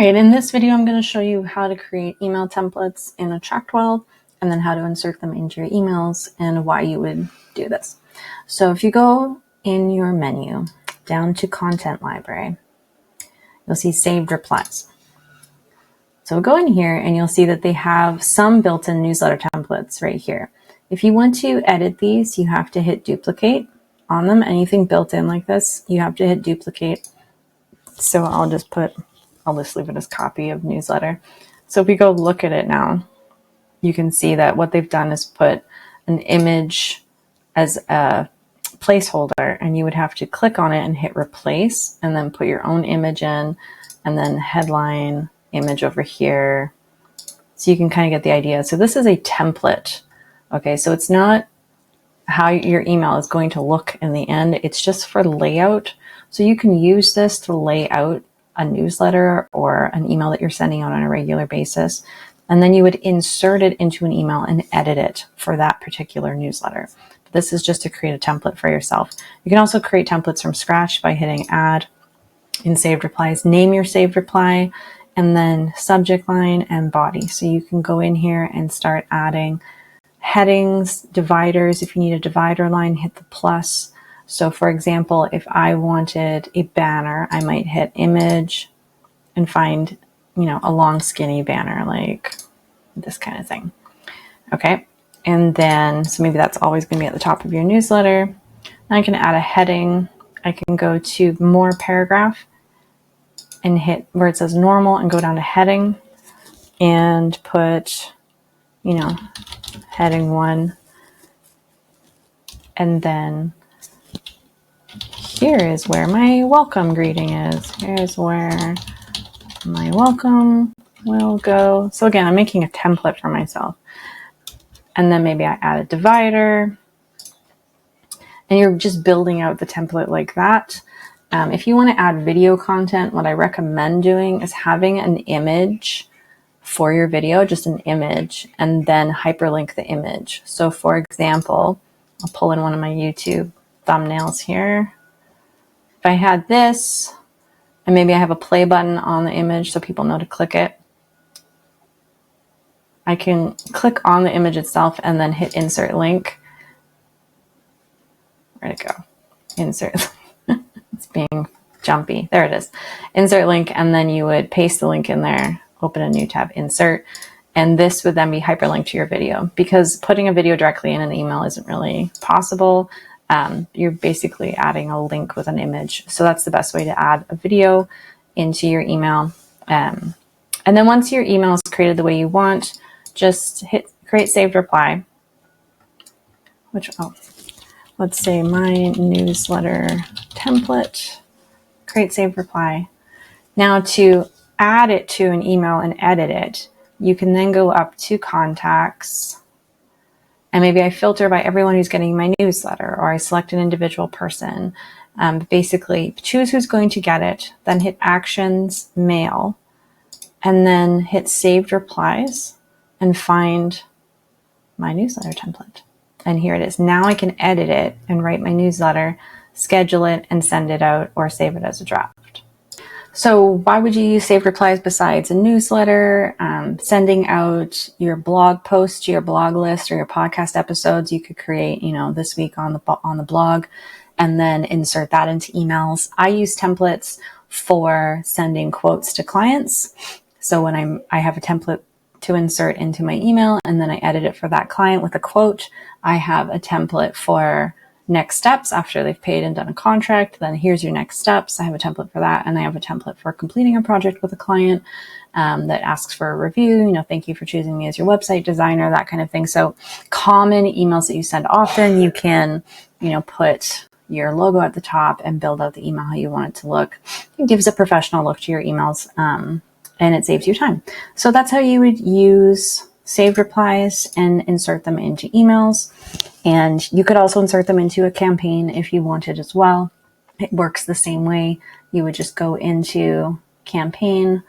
right, in this video, I'm going to show you how to create email templates in AttractWell and then how to insert them into your emails and why you would do this. So if you go in your menu down to Content Library, you'll see Saved Replies. So go in here and you'll see that they have some built-in newsletter templates right here. If you want to edit these, you have to hit duplicate on them. Anything built in like this, you have to hit duplicate. So I'll just leave it as copy of newsletter. So if we go look at it now, you can see that what they've done is put an image as a placeholder, and you would have to click on it and hit replace and then put your own image in and then headline image over here. So you can kind of get the idea. So this is a template. Okay, so it's not how your email is going to look in the end. It's just for layout. So you can use this to lay out a newsletter or an email that you're sending out on a regular basis. And then you would insert it into an email and edit it for that particular newsletter. This is just to create a template for yourself. You can also create templates from scratch by hitting add in saved replies, name your saved reply, and then subject line and body. So you can go in here and start adding headings, dividers. If you need a divider line, hit the plus. So for example, if I wanted a banner, I might hit image and find, a long skinny banner like this kind of thing. Okay. And then, so maybe that's always going to be at the top of your newsletter. Now I can add a heading. I can go to more paragraph and hit where it says normal and go down to heading and put, heading 1. And then here is where my welcome greeting is. Here's where my welcome will go. So again, I'm making a template for myself. And then maybe I add a divider. And you're just building out the template like that. If you want to add video content, what I recommend doing is having an image for your video, just an image, and then hyperlink the image. So for example, I'll pull in one of my YouTube thumbnails here. If I had this, and maybe I have a play button on the image so people know to click it, I can click on the image itself and then hit insert link. Where'd it go? Insert. It's being jumpy. There it is. Insert link, and then you would paste the link in there, open a new tab, insert, and this would then be hyperlinked to your video, because putting a video directly in an email isn't really possible. You're basically adding a link with an image. So that's the best way to add a video into your email. And then once your email is created the way you want, just hit create saved reply, let's say my newsletter template, create saved reply. Now to add it to an email and edit it, you can then go up to contacts, and maybe I filter by everyone who's getting my newsletter, or I select an individual person. Basically choose who's going to get it, then hit actions, mail, and then hit saved replies and find my newsletter template. And here it is. Now I can edit it and write my newsletter, schedule it, and send it out or save it as a draft. So why would you use saved replies besides a newsletter? Sending out your blog post to your blog list or your podcast episodes, you could create, this week on the blog, and then insert that into emails. I use templates for sending quotes to clients. So when I have a template to insert into my email, and then I edit it for that client with a quote, I have a template for next steps after they've paid and done a contract. Then here's your next steps. I have a template for that. And I have a template for completing a project with a client that asks for a review, thank you for choosing me as your website designer, that kind of thing. So common emails that you send often, you can, put your logo at the top and build out the email how you want it to look. It gives a professional look to your emails, and it saves you time. So that's how you would use saved replies and insert them into emails. And you could also insert them into a campaign if you wanted as well. It works the same way. You would just go into campaign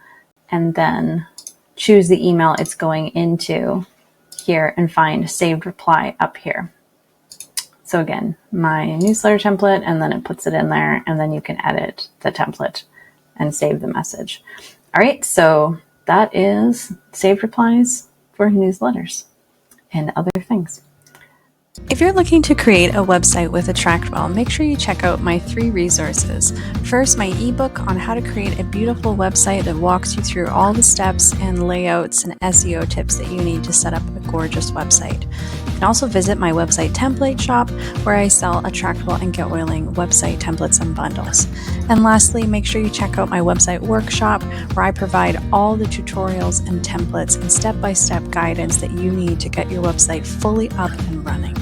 and then choose the email it's going into here and find saved reply up here. So again, my newsletter template, and then it puts it in there, and then you can edit the template and save the message. All right, so that is saved replies for newsletters and other things. If you're looking to create a website with AttractWell, make sure you check out my 3 resources. First, my ebook on how to create a beautiful website that walks you through all the steps and layouts and SEO tips that you need to set up a gorgeous website. You can also visit my website template shop where I sell AttractWell and GetWilling website templates and bundles. And lastly, make sure you check out my website workshop where I provide all the tutorials and templates and step-by-step guidance that you need to get your website fully up and running.